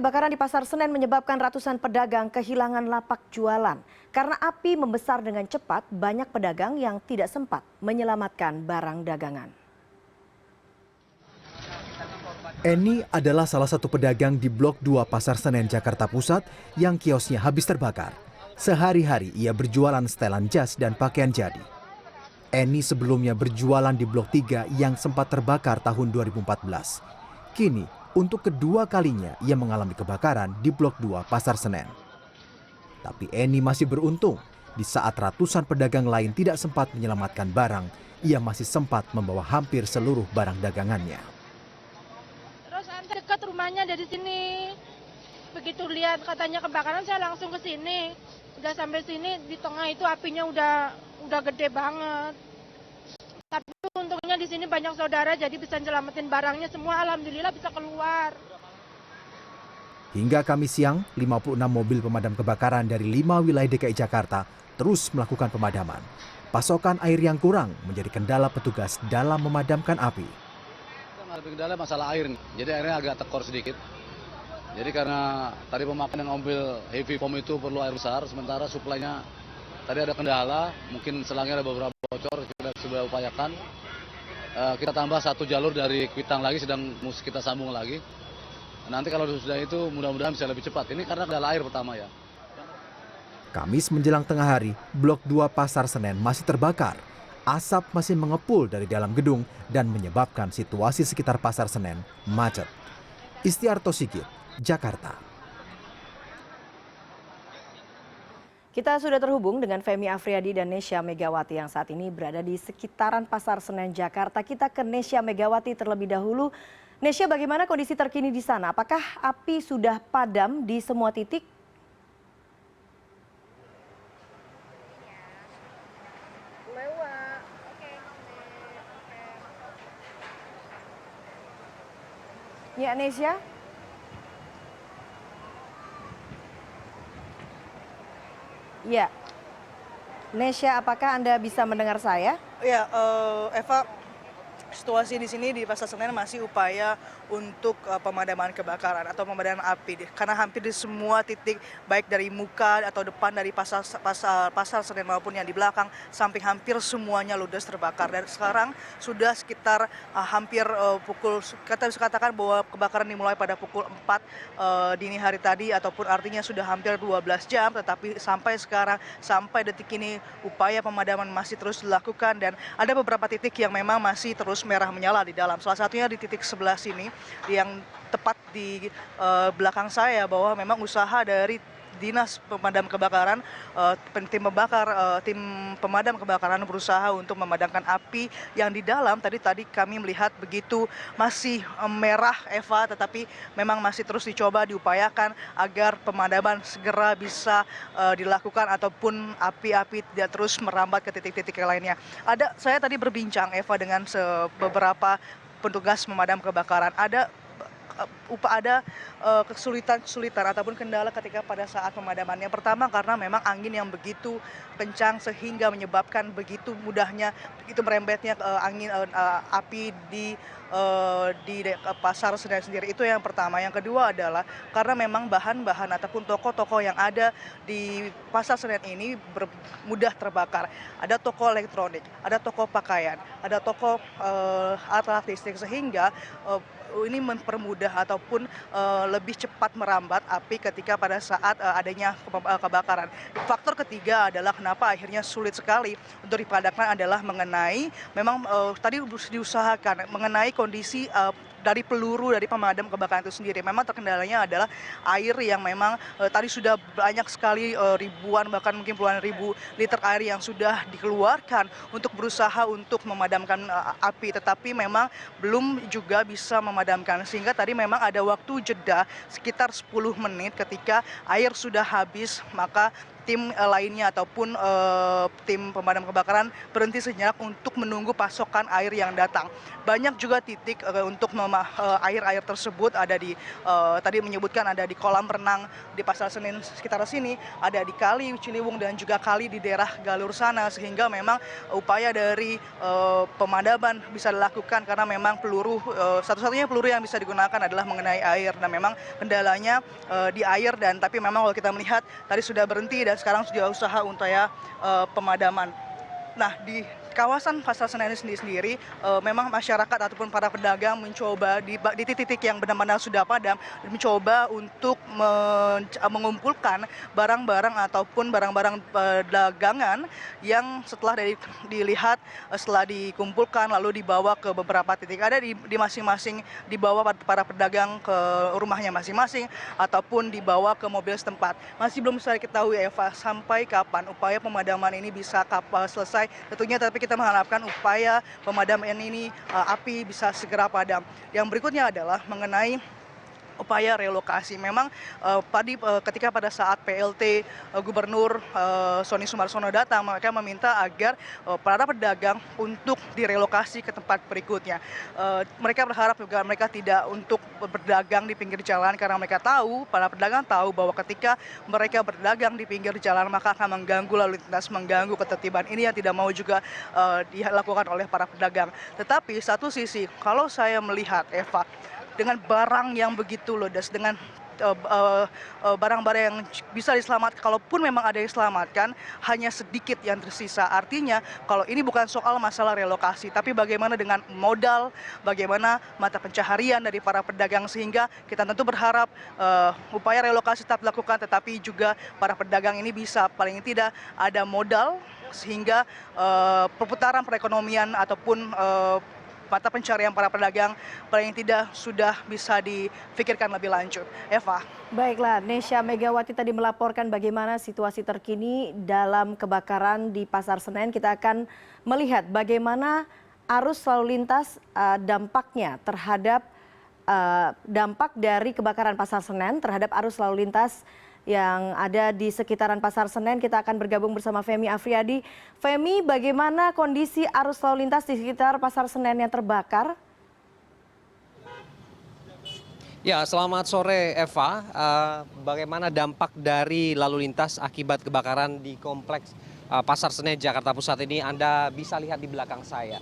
Kebakaran di Pasar Senen menyebabkan ratusan pedagang kehilangan lapak jualan. Karena api membesar dengan cepat, banyak pedagang yang tidak sempat menyelamatkan barang dagangan. Eni adalah salah satu pedagang di Blok 2 Pasar Senen, Jakarta Pusat yang kiosnya habis terbakar. Sehari-hari ia berjualan setelan jas dan pakaian jadi. Eni sebelumnya berjualan di Blok 3 yang sempat terbakar tahun 2014. Kini, untuk kedua kalinya ia mengalami kebakaran di Blok 2 Pasar Senen. Tapi Eni masih beruntung. Di saat ratusan pedagang lain tidak sempat menyelamatkan barang, ia masih sempat membawa hampir seluruh barang dagangannya. Terus dekat rumahnya dari sini. Begitu lihat katanya kebakaran, saya langsung ke sini. Udah sampai sini, di tengah itu apinya udah gede banget. Tapi untungnya di sini banyak saudara, jadi bisa nyelamatin barangnya semua. Alhamdulillah bisa keluar. Hingga Kamis siang, 56 mobil pemadam kebakaran dari 5 wilayah DKI Jakarta terus melakukan pemadaman. Pasokan air yang kurang menjadi kendala petugas dalam memadamkan api. Kendala masalah air, jadi airnya agak tekor sedikit. Jadi karena tadi pemakaian yang ambil heavy foam itu perlu air besar, sementara suplainya tadi ada kendala, mungkin selangnya ada beberapa bocor, kita sudah upayakan. Kita tambah satu jalur dari Kuitang lagi, sedang mesti kita sambung lagi. Nanti kalau sudah itu mudah-mudahan bisa lebih cepat. Ini karena kendala air pertama ya. Kamis menjelang tengah hari, Blok 2 Pasar Senen masih terbakar. Asap masih mengepul dari dalam gedung dan menyebabkan situasi sekitar Pasar Senen macet. Istiarto Sigit, Jakarta. Kita sudah terhubung dengan Femi Afriyadi dan Nesya Megawati yang saat ini berada di sekitaran Pasar Senen, Jakarta. Kita ke Nesya Megawati terlebih dahulu. Nesya, bagaimana kondisi terkini di sana? Apakah api sudah padam di semua titik? Ya, Nesya. Ya, Nesya, apakah Anda bisa mendengar saya? Ya, Eva, situasi di sini di Pasar Senen masih upaya untuk pemadaman kebakaran atau pemadaman api, karena hampir di semua titik, baik dari muka atau depan dari pasar Senen maupun yang di belakang, samping hampir semuanya ludes terbakar. Dan sekarang sudah sekitar hampir pukul, kita bisa katakan bahwa kebakaran dimulai pada pukul 4 dini hari tadi, ataupun artinya sudah hampir 12 jam, tetapi sampai sekarang, sampai detik ini upaya pemadaman masih terus dilakukan dan ada beberapa titik yang memang masih terus merah menyala di dalam. Salah satunya di titik sebelah sini, yang tepat di belakang saya, bahwa memang usaha dari Dinas Pemadam Kebakaran, tim pemadam kebakaran berusaha untuk memadamkan api yang di dalam. Tadi kami melihat begitu masih merah, Eva, tetapi memang masih terus diupayakan agar pemadaman segera bisa dilakukan ataupun api-api tidak terus merambat ke titik-titik lainnya. Saya tadi berbincang, Eva, dengan beberapa petugas pemadam kebakaran. Ada kesulitan ataupun kendala ketika pada saat pemadamannya. Pertama, karena memang angin yang begitu kencang sehingga menyebabkan begitu merembetnya api di Pasar Senen sendiri. Itu yang pertama. Yang kedua adalah karena memang bahan-bahan ataupun toko-toko yang ada di Pasar Senen ini mudah terbakar. Ada toko elektronik, ada toko pakaian, ada toko alat listrik, sehingga ini mempermudah ataupun lebih cepat merambat api ketika pada saat adanya kebakaran. Faktor ketiga adalah kenapa akhirnya sulit sekali untuk dipadamkan adalah mengenai memang tadi diusahakan mengenai kondisi dari peluru dari pemadam kebakaran itu sendiri. Memang terkendalanya adalah air yang memang tadi sudah banyak sekali ribuan, bahkan mungkin puluhan ribu liter air yang sudah dikeluarkan untuk berusaha untuk memadamkan api, tetapi memang belum juga bisa memadamkan, sehingga tadi memang ada waktu jeda sekitar 10 menit ketika air sudah habis, maka tim lainnya ataupun tim pemadam kebakaran berhenti sejenak untuk menunggu pasokan air yang datang. Banyak juga titik untuk air tersebut ada di tadi menyebutkan ada di kolam renang di Pasar Senen sekitar sini, ada di Kali Ciliwung dan juga kali di daerah Galur sana, sehingga memang upaya dari pemadaman bisa dilakukan karena memang satu-satunya peluru yang bisa digunakan adalah mengenai air, dan memang kendalanya di air. Dan tapi memang kalau kita melihat tadi sudah berhenti dan sekarang sudah usaha untuk pemadaman. Nah, di kawasan Pasar Senen ini sendiri memang masyarakat ataupun para pedagang mencoba di titik-titik yang benar-benar sudah padam mencoba untuk mengumpulkan barang-barang ataupun barang-barang dagangan yang setelah dilihat setelah dikumpulkan lalu dibawa ke beberapa titik, ada di masing-masing, dibawa para pedagang ke rumahnya masing-masing ataupun dibawa ke mobil setempat. Masih belum bisa diketahui, Eva, sampai kapan upaya pemadaman ini bisa selesai tentunya, tapi kita mengharapkan upaya pemadaman ini api bisa segera padam. Yang berikutnya adalah mengenai upaya relokasi. Memang tadi ketika pada saat PLT Gubernur Sonny Sumarsono datang, mereka meminta agar para pedagang untuk direlokasi ke tempat berikutnya. Mereka berharap juga mereka tidak untuk berdagang di pinggir jalan karena para pedagang tahu bahwa ketika mereka berdagang di pinggir jalan maka akan mengganggu lalu lintas, mengganggu ketertiban. Ini yang tidak mau juga dilakukan oleh para pedagang. Tetapi satu sisi, kalau saya melihat, Eva, dengan barang yang begitu ludes, dengan barang-barang yang bisa diselamatkan, kalaupun memang ada yang diselamatkan, hanya sedikit yang tersisa. Artinya kalau ini bukan soal masalah relokasi, tapi bagaimana dengan modal, bagaimana mata pencaharian dari para pedagang, sehingga kita tentu berharap upaya relokasi tetap dilakukan, tetapi juga para pedagang ini bisa paling tidak ada modal, sehingga perputaran perekonomian ataupun mata pencarian para pedagang paling tidak sudah bisa difikirkan lebih lanjut. Eva. Baiklah, Nesya Megawati tadi melaporkan bagaimana situasi terkini dalam kebakaran di Pasar Senen. Kita akan melihat bagaimana arus lalu lintas dampaknya terhadap dampak dari kebakaran Pasar Senen terhadap arus lalu lintas yang ada di sekitaran Pasar Senen. Kita akan bergabung bersama Femi Afriyadi. Femi, bagaimana kondisi arus lalu lintas di sekitar Pasar Senen yang terbakar? Ya, selamat sore Eva. Bagaimana dampak dari lalu lintas akibat kebakaran di kompleks Pasar Senen Jakarta Pusat ini Anda bisa lihat di belakang saya.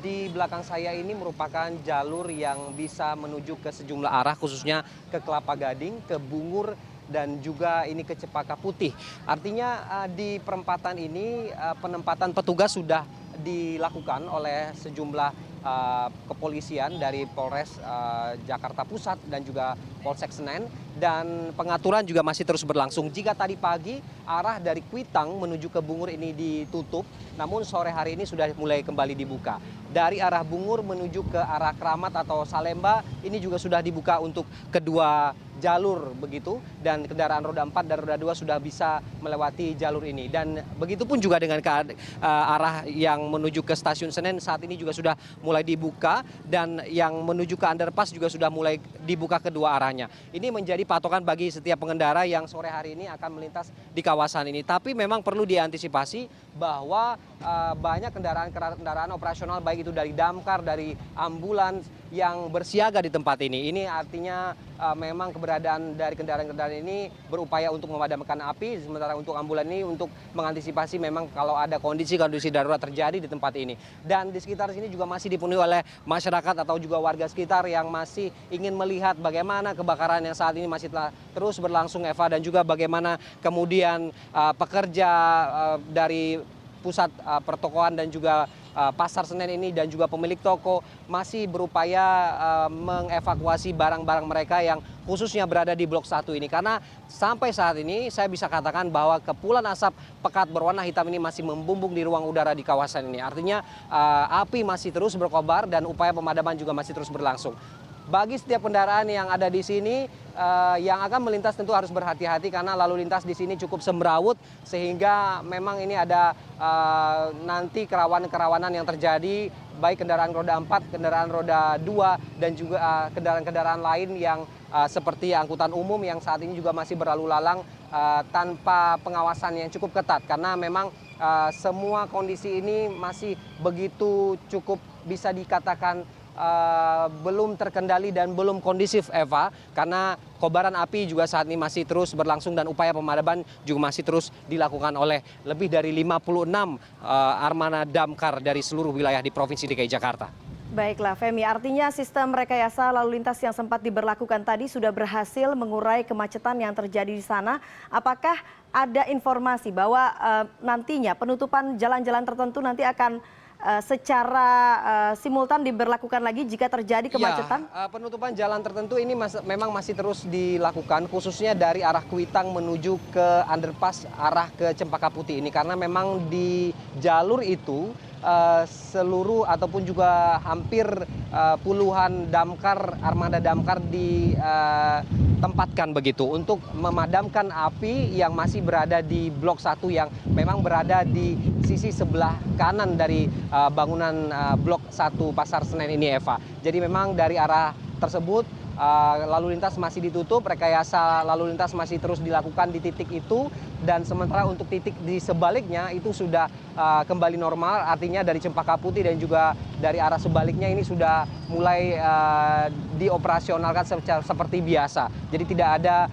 Di belakang saya ini merupakan jalur yang bisa menuju ke sejumlah arah, khususnya ke Kelapa Gading, ke Bungur, dan juga ini ke Cempaka Putih. Artinya di perempatan ini penempatan petugas sudah dilakukan oleh sejumlah kepolisian dari Polres Jakarta Pusat dan juga Polsek Senen, dan pengaturan juga masih terus berlangsung. Jika tadi pagi arah dari Kuitang menuju ke Bungur ini ditutup, namun sore hari ini sudah mulai kembali dibuka. Dari arah Bungur menuju ke arah Kramat atau Salemba ini juga sudah dibuka untuk kedua jalur begitu, dan kendaraan roda 4 dan roda 2 sudah bisa melewati jalur ini. Dan begitu pun juga dengan arah yang menuju ke Stasiun Senen saat ini juga sudah mulai dibuka, dan yang menuju ke underpass juga sudah mulai dibuka kedua arahnya. Ini menjadi patokan bagi setiap pengendara yang sore hari ini akan melintas di kawasan ini. Tapi memang perlu diantisipasi bahwa banyak kendaraan operasional baik itu dari damkar, dari ambulans yang bersiaga di tempat ini. Ini artinya memang keberadaan dari kendaraan-kendaraan ini berupaya untuk memadamkan api, sementara untuk ambulan ini untuk mengantisipasi memang kalau ada kondisi-kondisi darurat terjadi di tempat ini. Dan di sekitar sini juga masih dipenuhi oleh masyarakat atau juga warga sekitar yang masih ingin melihat bagaimana kebakaran yang saat ini masih terus berlangsung, Eva, dan juga bagaimana kemudian pekerja dari pusat pertokoan dan juga Pasar Senen ini dan juga pemilik toko masih berupaya mengevakuasi barang-barang mereka yang khususnya berada di Blok 1 ini. Karena sampai saat ini saya bisa katakan bahwa kepulan asap pekat berwarna hitam ini masih membumbung di ruang udara di kawasan ini. Artinya api masih terus berkobar dan upaya pemadaman juga masih terus berlangsung. Bagi setiap kendaraan yang ada di sini yang akan melintas tentu harus berhati-hati karena lalu lintas di sini cukup semrawut, sehingga memang ini ada nanti kerawanan yang terjadi baik kendaraan roda 4, kendaraan roda 2, dan juga kendaraan-kendaraan lain yang seperti angkutan umum yang saat ini juga masih berlalu lalang tanpa pengawasan yang cukup ketat. Karena memang semua kondisi ini masih begitu cukup bisa dikatakan belum terkendali dan belum kondisif, Eva, karena kobaran api juga saat ini masih terus berlangsung dan upaya pemadaman juga masih terus dilakukan oleh lebih dari 56 armada damkar dari seluruh wilayah di Provinsi DKI Jakarta. Baiklah Femi, artinya sistem rekayasa lalu lintas yang sempat diberlakukan tadi sudah berhasil mengurai kemacetan yang terjadi di sana. Apakah ada informasi bahwa nantinya penutupan jalan-jalan tertentu nanti akan secara simultan diberlakukan lagi jika terjadi kemacetan? Ya, penutupan jalan tertentu ini memang masih terus dilakukan, khususnya dari arah Kuitang menuju ke underpass arah ke Cempaka Putih ini, karena memang di jalur itu seluruh ataupun juga hampir puluhan damkar, armada damkar ditempatkan begitu untuk memadamkan api yang masih berada di Blok 1 yang memang berada di sisi sebelah kanan dari bangunan Blok 1 Pasar Senen ini, Eva. Jadi memang dari arah tersebut lalu lintas masih ditutup, rekayasa lalu lintas masih terus dilakukan di titik itu, dan sementara untuk titik di sebaliknya itu sudah kembali normal, artinya dari Cempaka Putih dan juga dari arah sebaliknya ini sudah mulai dioperasionalkan seperti biasa. Jadi tidak ada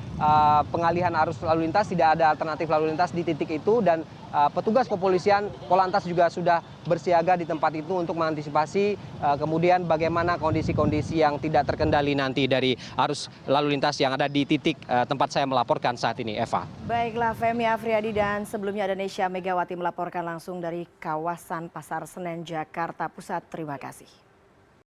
pengalihan arus lalu lintas, tidak ada alternatif lalu lintas di titik itu, dan petugas kepolisian Polantas juga sudah bersiaga di tempat itu untuk mengantisipasi kemudian bagaimana kondisi-kondisi yang tidak terkendali nanti dari arus lalu lintas yang ada di titik tempat saya melaporkan saat ini, Eva. Baiklah Femi Afriyadi, dan sebelumnya ada Nesya Megawati melaporkan langsung dari kawasan Pasar Senen, Jakarta Pusat. Terima kasih.